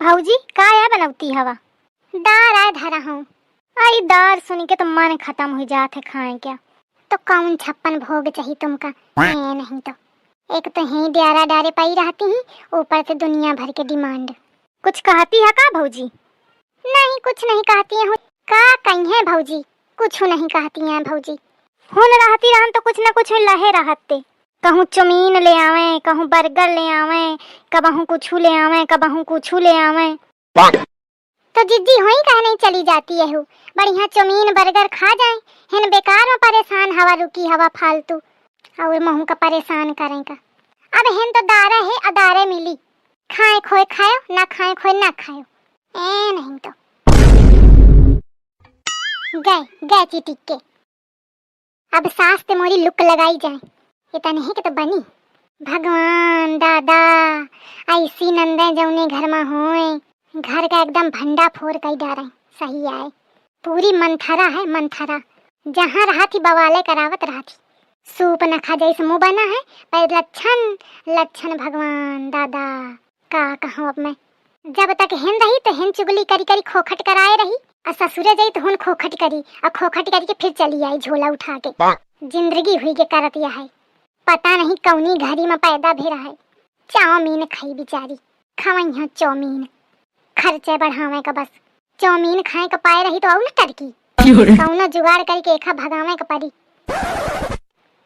भौजी का है बनौती हवा? दार आए धरा हूँ। आई दार सुन के तो मन खत्म हो जाते खाए क्या। तो कौन 56 भोग चाहिए तुमका? नहीं तो एक तो ही डारा डारे पाई रहती ही, ऊपर से दुनिया भर के डिमांड। कुछ कहती है का भौजी? नहीं कुछ नहीं कहती हूँ। का कहीं है भौजी? कुछ नहीं कहती हैं भौजी। हुन रहती रहन तो कुछ न कुछ लहे रहते। कहूँ चौमीन ले आवे, कहूँ बर्गर ले आवे, कबहू कुछ ले आवे, कबहू कुछ ले आवे। तो जिद्दी होई कह नहीं चली जाती है हो। बढ़िया चौमीन बर्गर खा जाए, हिन बेकार में परेशान हवा रुकी हवा फालतू और महू का परेशान करेगा। अब हिन तो दारा है अदारे मिली, खाए खोए खायो ना खाए खोए ना खायो। ए नहीं तो गए चिटिक के। अब सास ते मोरी लुक लगाई जाए, इतना नहीं कि तो बनी। भगवान दादा ऐसी नंदे जौने घर में होए, घर का एकदम भंडा फोड़ कई डारे। सही आए पूरी मंथरा है मंथरा। जहाँ रहा थी बवाले करावत रहा थी। सूप न खा जैसे मुँह बना है, पर लक्षण लक्षण भगवान दादा का कहूँ। अब मैं जब तक हिन रही तो हिन चुगली करी करी खोखट कराए रही, और ससुरे जाई तो हुन खोखट करी, और खोखट करके फिर चली आई झोला उठा के। जिंदगी हुई के करतिया है, पता नहीं कौनी घड़ी में पैदा भी रहा है। चाउमीन खाई बेचारी, खवैया चाउमीन, खर्चे बढ़ावे का बस। चाउमीन खाए का पाए रही तो और न टरकी, कौनो जुगाड़ करके एखा भगावे का पड़ी।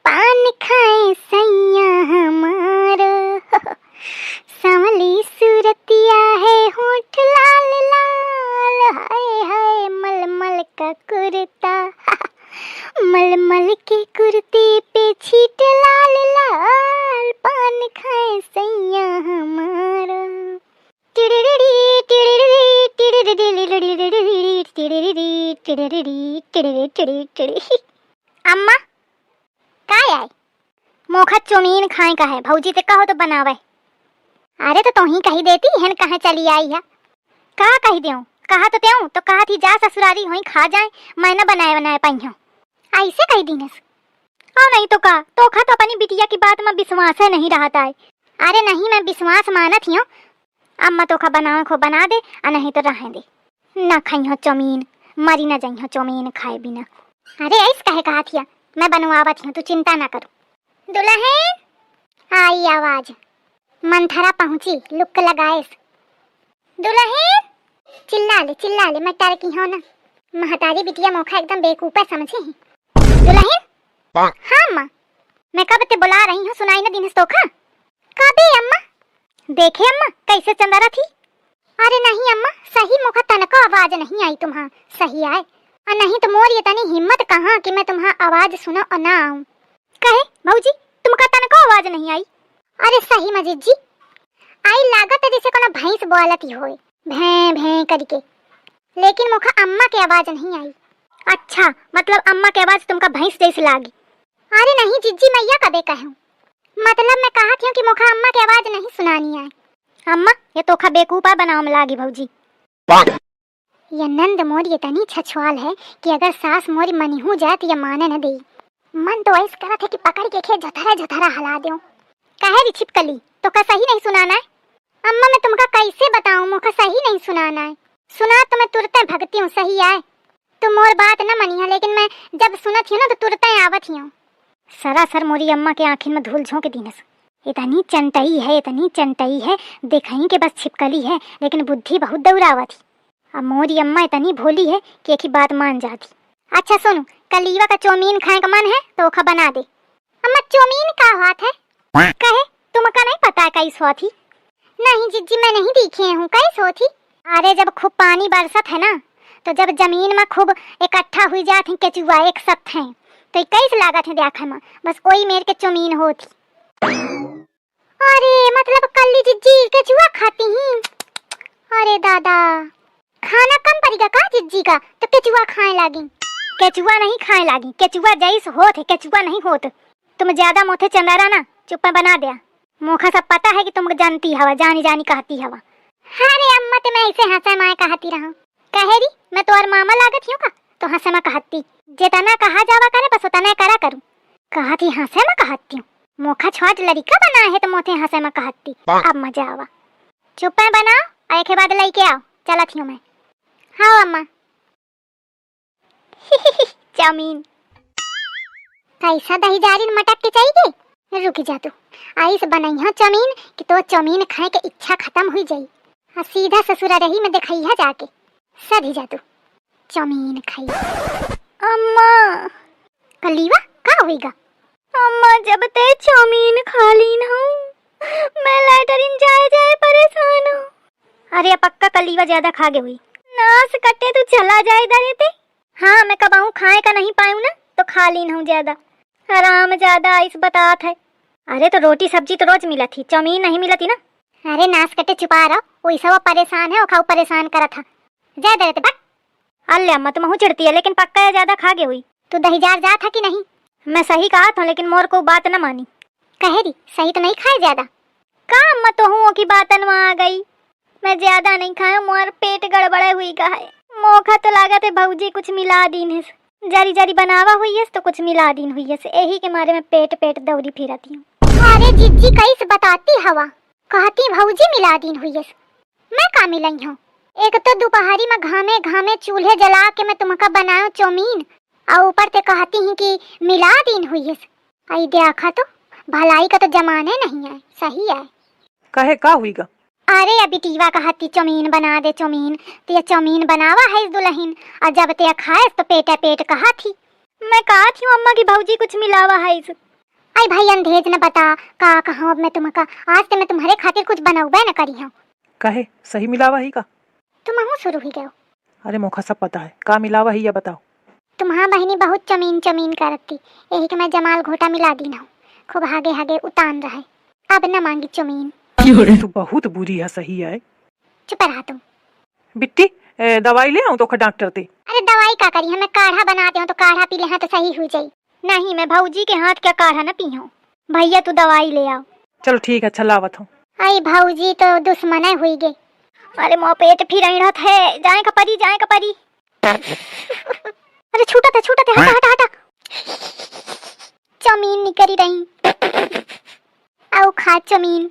पान खाए सैया हमारो, संवली सूरतिया है होठ लाल लाल, हाय हाय मलमल का कुर्ता, मलमल के कुर्ते पे छीट लाल लाल, पान खाए सैया हमारा। अम्मा काय आए? मोखा चौमीन खाए का है, भौजी से कहो तो बनावे। अरे तो तू ही कही देती हन कहाँ चली आई है। कहा कही देऊं? कहा तो देऊं तो कहा थी जा ससुरारी होई खा जाए, मैं न बनाए पाई हूँ। ऐसे कही दीनस और नहीं तो का तो खा तो अपनी बिटिया की बात में विश्वास है नहीं रहता है। अरे नहीं मैं विश्वास मानत हूँ। अम्मा तो खा बनाओ खो बना दे, और नहीं तो रहने दे। ना खाई हो चौमीन, मरी ना जाई हो चौमीन खाए बिना। अरे ऐसे कहे कहा थिया, मैं बनवावत हूँ, तू चिंता ना करो। दुल्हन आई आवाज, मंथरा पहुंची लुक लगाए। दुल्हन चिल्ला ले मैं डर की हूँ ना। महतारी बिटिया मोखा एकदम बेकूफा समझे है। दुल्हन हाँ अम्मा, मैं कब ते बुला रही हूँ, सुनाई ना दिन तो खा। कभी अम्मा देखे अम्मा कैसे चंदरा थी। अरे नहीं अम्मा सही मोखा तनका आवाज नहीं आई तुम्हां, सही आए और नहीं तो मोर ये तनी हिम्मत कहाँ कि मैं तुम्हां आवाज सुनो और ना आऊं। कहे भौजी तुमका तनका आवाज नहीं आई? अरे सही मजीद जी आई लागत जैसे कोनो भैंस बोलती होए भैं भैं करके, लेकिन मुखा अम्मा की आवाज नहीं आई। अच्छा मतलब अम्मा की आवाज तुमका भैंस जैसी लागी? अरे नहीं जिज्जी मैया कबे कहूं, मतलब मैं कहा थी कि मुखा अम्मा की आवाज नहीं सुनानी है। अम्मा ये तो खा बेकूफा बनाओ में लागी भौजी। ये नंद मोर ये तनी छछवाल है कि अगर सास मोरी मनी हो जाए तो ये माने न दे। मन तो ऐसा करत है कि पकड़ के खे झथरा झथरा हला दूं। कहे री छिपकली तो का सही नहीं सुनाना है? अम्मा मैं तुमका कैसे बताऊं, मुखा सही नहीं सुनाना है। सुना तो मैं तुरंत भगती हूँ, सही आए तुम मोर बात न मनी है, लेकिन मैं जब सुनत हूँ ना तो तुरंत आवत हूँ। सरासर मोरी अम्मा के आँखिन में धूल झोंक दीनस। इतनी चंटई है, इतनी चंटई है, देखही के बस छिपकली है लेकिन बुद्धि बहुत दौड़ावत थी। अब मोरी अम्मा इतनी भोली है कि एक ही बात मान जाती। अच्छा सुनो, कलीवा का चौमीन खाए का मन है तो ओखा बना दे। अम्मा चौमीन का हाथ है? कहे तुमका नहीं पता है कैसे होती? नहीं जिज्जी मैं नहीं देखी हूँ कैसे होती। अरे जब खूब पानी बरसत है ना, तो जब जमीन में खूब इकट्ठा हुई जात है केचुआ एक साथ है, तो कैसे लागत है देखा में, बस कोई मेर के चौमीन होती। अरे मतलब कल्ली जिज्जी केचुआ खाती ही? अरे दादा खाना कम पड़ेगा का जिज्जी का तो केचुआ खाए लागी? केचुआ नहीं खाए लागी, केचुआ जैस होत है, केचुआ नहीं होत। तुम ज्यादा मोथे चंदारा ना चुप बना दिया। मोखा सब पता है कि तुम जानती हवा, जानी जानी कहती हवा। अरे अम्मा तो मैं ऐसे हंसा माए कहती रहा। कहेरी मैं तो और मामा लागत हूँ का तो हंसे में कहती, जितना कहा जावा करे बस उतना करा करूँ। कहती हंसे में कहती हूँ, मोखा छोट लड़का बना है तो मोथे हंसे में कहती। अब मजा आवा। चुप बनाओ आए के बाद लेके आओ, चला थी मैं। हाँ अम्मा। चाउमीन कैसा दही जारी मटक के चाहिए। रुक जा तू, आई से बनाई है चाउमीन कि तो चाउमीन खाए के इच्छा खत्म हुई जाई। हाँ सीधा ससुरा रही में देखई है जाके, सधी जा तू चाउमीन खाई। अम्मा कलीवा का होएगा। अम्मा जब ते चाउमीन खा ली ना मैं लैटरिन जाए परेशान हूँ। अरे पक्का कलीवा ज्यादा खा गई हुई, नास कट्टे तू चला जाए इधर ते। हाँ मैं कबाऊ खाए का नहीं पाऊँ ना तो खा ली हूँ ज्यादा, आराम ज्यादा इस बात है। अरे तो रोटी सब्जी तो रोज मिला थी, चाउमीन नहीं मिला थी ना। अरे नास कट्टे छुपा रहा, वैसा वो परेशान है और खाऊ परेशान करा था। ज्यादा रहते बट अल्ले अम्मा तुम चिढ़ती है, लेकिन पक्का ज्यादा खा गई हुई। तू दहीजार जा था कि नहीं। मैं सही कहा था लेकिन मोर को बात न मानी। कह रही सही तो नहीं खाए ज्यादा का अम्मा, तो हूँ की बात आ गई। मैं ज्यादा नहीं खाया, मोर पेट गड़बड़े हुई का है। मोखा तो लागत है भौजी कुछ मिला दीन है, जारी जारी बनावा हुई है तो कुछ मिला दीन हुई है, यही के मारे में पेट दौड़ी फिरती हूँ। अरे जिज्जी कैसे बताती हवा, कहती भौजी मिला दीन हुई है, मैं का मिलाई हूँ। एक तो दोपहरी में घामे घामे चूल्हे जला के मैं तुमका बनाऊं चाउमीन, और ऊपर ते कहती हूँ कि मिला दीन हुई है। आई देखा तो भलाई का तो जमाने नहीं है, सही है। कहे का हुईगा। अरे अभी टीवा कहती चाउमीन बना दे चाउमीन, तो ये चाउमीन बनावा है इस दुल्हन, और जब ते खाए तो पेट कहा थी। मैं कहा थी अम्मा की भौजी कुछ मिलावा है इस। आई भाई अंधेज न बता का कहा, अब मैं तुमका आज से मैं तुम्हारे खातिर कुछ बनाऊबे न करी हूँ। कहे सही मिलावा ही का। तुम हूँ शुरू ही गए। अरे मोखा सब पता है, का मिलावा ही या बताओ। तुम्हारा बहनी बहुत चाउमीन करती, यही कि मैं जमाल घोटा मिला दी ना, खूब हागे उतान रहे, अब न मांगी चाउमीन। तू बहुत बुरी है, सही है। चुप रहा तुम। बिट्टी दवाई ले आऊं तो डॉक्टर ते। अरे दवाई का करी है, मैं काढ़ा बनाते हूँ तो काढ़ा पी ले हाँ तो सही हो जाये। नहीं मैं भौजी के हाथ क्या काढ़ा न पी हूँ। भैया तू दवाई ले आओ। चलो ठीक है, अच्छा लावत हूँ। आई भौजी तो दुश्मन हुई गे। अरे मोह पेट फिर रहत है, जाए का परी। अरे छूटा था, हटा चाउमीन निकरी रही, आओ खा चाउमीन।